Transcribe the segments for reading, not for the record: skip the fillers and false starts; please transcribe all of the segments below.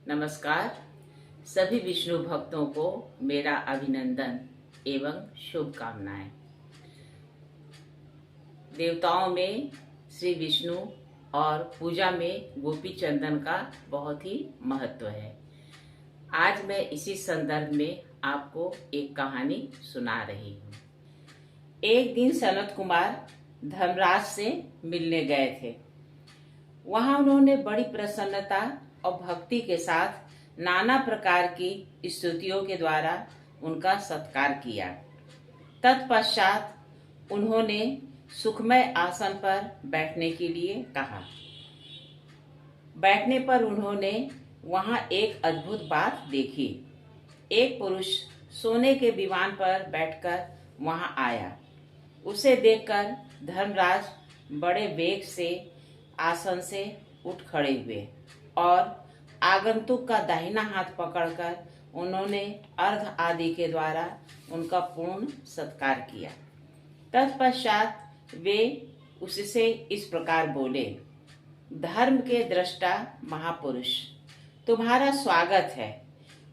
नमस्कार। सभी विष्णु भक्तों को मेरा अभिनंदन एवं शुभकामनाएं। देवताओं में श्री विष्णु और पूजा में गोपी चंदन का बहुत ही महत्व है। आज मैं इसी संदर्भ में आपको एक कहानी सुना रही हूँ। एक दिन सनत कुमार धर्मराज से मिलने गए थे। वहां उन्होंने बड़ी प्रसन्नता और भक्ति के साथ नाना प्रकार की स्तुतियों के द्वारा उनका सत्कार किया। तत्पश्चात उन्होंने सुखमय आसन पर बैठने के लिए कहा। बैठने पर उन्होंने वहां एक अद्भुत बात देखी। एक पुरुष सोने के विमान पर बैठकर वहां आया। उसे देखकर धर्मराज बड़े वेग से आसन से उठ खड़े हुए और आगंतुक का दाहिना हाथ पकड़कर उन्होंने अर्घ आदि के द्वारा उनका पूर्ण सत्कार किया। तत्पश्चात वे उससे इस प्रकार बोले, धर्म के दृष्टा महापुरुष, तुम्हारा स्वागत है।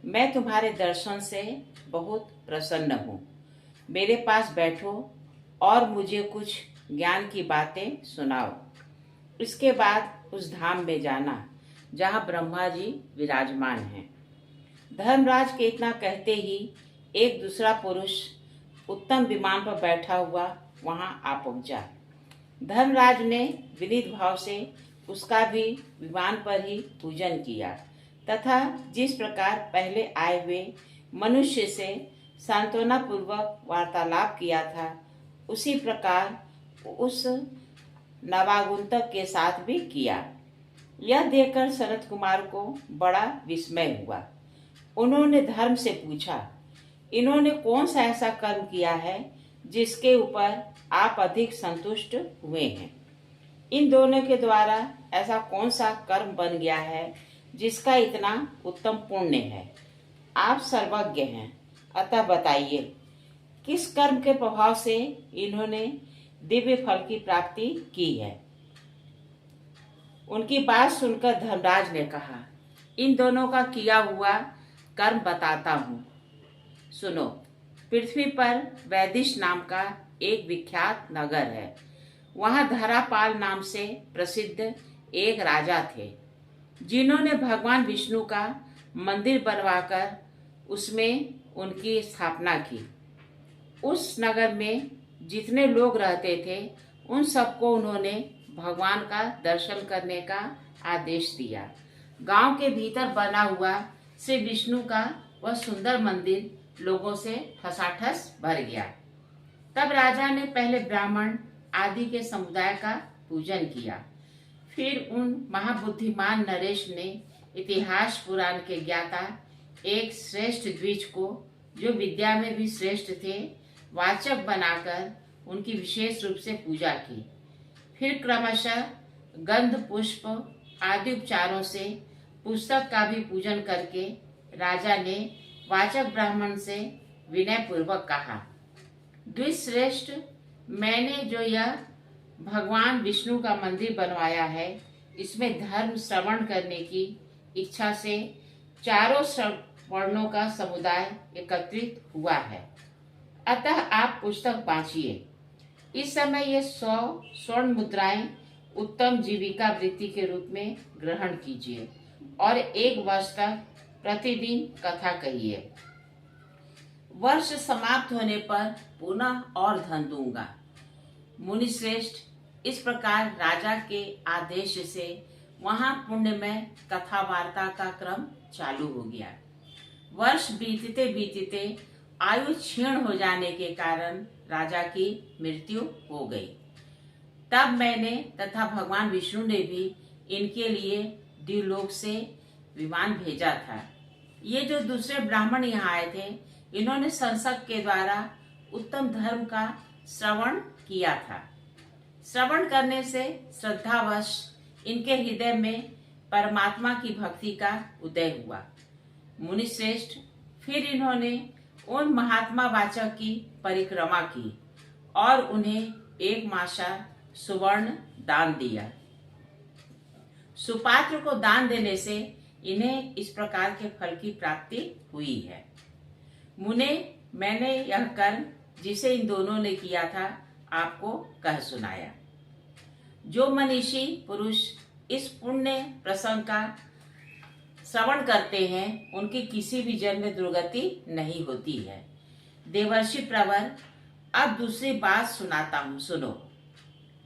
मैं तुम्हारे दर्शन से बहुत प्रसन्न हूँ। मेरे पास बैठो और मुझे कुछ ज्ञान की बातें सुनाओ। इसके बाद उस धाम में जाना जहाँ ब्रह्मा जी विराजमान हैं। धर्मराज के इतना कहते ही एक दूसरा पुरुष उत्तम विमान पर बैठा हुआ वहां आ पहुंचा। धर्मराज ने विनीत भाव से उसका भी विमान पर ही पूजन किया तथा जिस प्रकार पहले आए हुए मनुष्य से सांत्वना पूर्वक वार्तालाप किया था, उसी प्रकार उस नवागुंतक के साथ भी किया। यह देखकर सनत कुमार को बड़ा विस्मय हुआ। उन्होंने धर्म से पूछा, इन्होंने कौन सा ऐसा कर्म किया है जिसके ऊपर आप अधिक संतुष्ट हुए हैं? इन दोनों के द्वारा ऐसा कौन सा कर्म बन गया है जिसका इतना उत्तम पुण्य है? आप सर्वज्ञ हैं, अतः बताइए किस कर्म के प्रभाव से इन्होंने दिव्य फल की प्राप्ति की है? उनकी बात सुनकर धर्मराज ने कहा, इन दोनों का किया हुआ कर्म बताता हूँ, सुनो। पृथ्वी पर वैदिश नाम का एक विख्यात नगर है। वहाँ धरापाल नाम से प्रसिद्ध एक राजा थे, जिन्होंने भगवान विष्णु का मंदिर बनवाकर उसमें उनकी स्थापना की। उस नगर में जितने लोग रहते थे उन सबको उन्होंने भगवान का दर्शन करने का आदेश दिया। गांव के भीतर बना हुआ श्री विष्णु का वह सुंदर मंदिर लोगों से ठसाठस भर गया। तब राजा ने पहले ब्राह्मण आदि के समुदाय का पूजन किया। फिर उन महाबुद्धिमान नरेश ने इतिहास पुराण के ज्ञाता एक श्रेष्ठ द्विज को, जो विद्या में भी श्रेष्ठ थे, वाचक बनाकर उनकी विशेष रूप से पूजा की। फिर क्रमशः गंध पुष्प आदि उपचारों से पुस्तक का भी पूजन करके राजा ने वाचक ब्राह्मण से विनय पूर्वक कहा, द्विश्रेष्ठ, मैंने जो यह भगवान विष्णु का मंदिर बनवाया है, इसमें धर्म श्रवण करने की इच्छा से चारों वर्णों का समुदाय एकत्रित हुआ है। अतः आप पुस्तक बांचिए। इस समय ये 100 स्वर्ण मुद्राएं उत्तम जीविका वृत्ति के रूप में ग्रहण कीजिए और 1 वर्ष तक प्रतिदिन कथा कहिए। वर्ष समाप्त होने पर पुनः और धन दूंगा। मुनि श्रेष्ठ, इस प्रकार राजा के आदेश से वहां पुण्यमय कथा वार्ता का क्रम चालू हो गया। वर्ष बीतते बीतते आयु क्षीण हो जाने के कारण राजा की मृत्यु हो गई। तब मैंने तथा भगवान विष्णु ने भी इनके लिए द्युलोक से विमान भेजा था। ये जो दूसरे ब्राह्मण यहाँ आए थे, इन्होंने संसद के द्वारा उत्तम धर्म का श्रवण किया था। श्रवण करने से श्रद्धावश इनके हृदय में परमात्मा की भक्ति का उदय हुआ। मुनि श्रेष्ठ, फिर इन्होंने उन महात्मा वाचक की परिक्रमा की और उन्हें 1 मासा सुवर्ण दान दिया। सुपात्र को दान देने से इन्हें इस प्रकार के फल की प्राप्ति हुई है। मुने, मैंने यह कर्म जिसे इन दोनों ने किया था आपको कह सुनाया। जो मनीषी पुरुष इस पुण्य प्रसंग का श्रवण करते हैं उनकी किसी भी जन्म में दुर्गति नहीं होती है। देवर्षि प्रवर, अब दूसरी बात सुनाता हूँ, सुनो।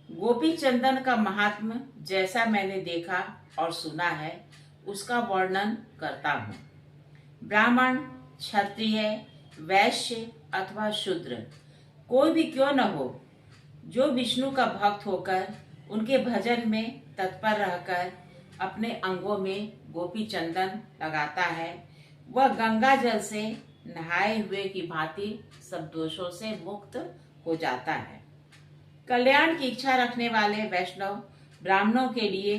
गोपी चंदन का महात्म जैसा मैंने देखा और सुना है उसका वर्णन करता हूँ। ब्राह्मण, क्षत्रिय, वैश्य अथवा शूद्र कोई भी क्यों न हो, जो विष्णु का भक्त होकर उनके भजन में तत्पर रहकर अपने अंगों में गोपी चंदन लगाता है, वह गंगा जल से नहाए हुए की भांति सब दोषों से मुक्त हो जाता है। कल्याण की इच्छा रखने वाले वैष्णव ब्राह्मणों के लिए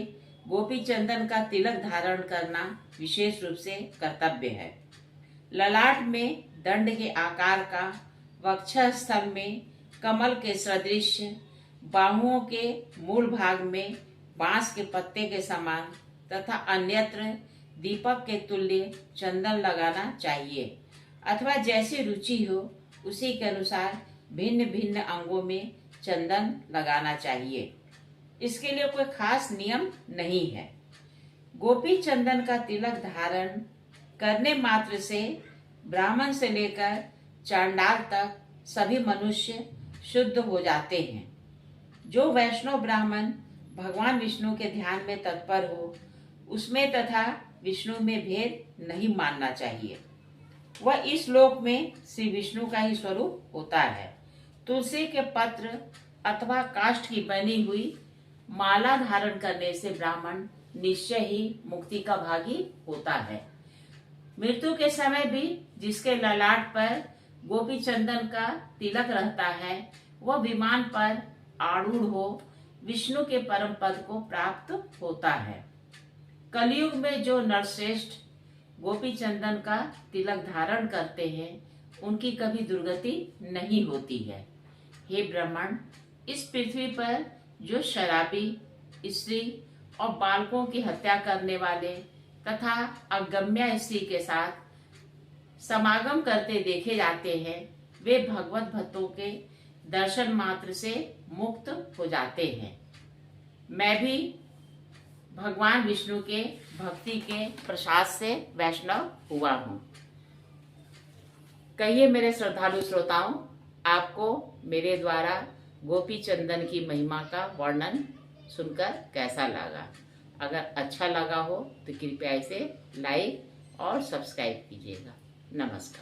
गोपी चंदन का तिलक धारण करना विशेष रूप से कर्तव्य है। ललाट में दंड के आकार का, वक्षस्थल में कमल के सदृश, बाहुओं के मूल भाग में बांस के पत्ते के समान तथा अन्यत्र दीपक के तुल्य चंदन लगाना चाहिए, अथवा जैसी रुचि हो उसी के अनुसार भिन्न भिन्न अंगों में चंदन लगाना चाहिए। इसके लिए कोई खास नियम नहीं है। गोपी चंदन का तिलक धारण करने मात्र से ब्राह्मण से लेकर चांडाल तक सभी मनुष्य शुद्ध हो जाते हैं। जो वैष्णव ब्राह्मण भगवान विष्णु के ध्यान में तत्पर हो उसमें तथा विष्णु में भेद नहीं मानना चाहिए। वह इस लोक में श्री विष्णु का ही स्वरूप होता है। तुलसी के पत्र अथवा काष्ठ की बनी हुई माला धारण करने से ब्राह्मण निश्चय ही मुक्ति का भागी होता है। मृत्यु के समय भी जिसके ललाट पर गोपी चंदन का तिलक रहता है वह विमान पर आरूढ़ हो विष्णु के परम पद को प्राप्त होता है। कलयुग में जो नरश्रेष्ठ गोपी चंदन का तिलक धारण करते हैं उनकी कभी दुर्गति नहीं होती है। हे ब्राह्मण, इस पृथ्वी पर जो शराबी, स्त्री और बालकों की हत्या करने वाले तथा अगम्या स्त्री के साथ समागम करते देखे जाते हैं वे भगवत भक्तों के दर्शन मात्र से मुक्त हो जाते हैं। मैं भी भगवान विष्णु के भक्ति के प्रसाद से वैष्णव हुआ हूँ। कहिए मेरे श्रद्धालु श्रोताओं, आपको मेरे द्वारा गोपी चंदन की महिमा का वर्णन सुनकर कैसा लगा? अगर अच्छा लगा हो तो कृपया इसे लाइक और सब्सक्राइब कीजिएगा। नमस्कार।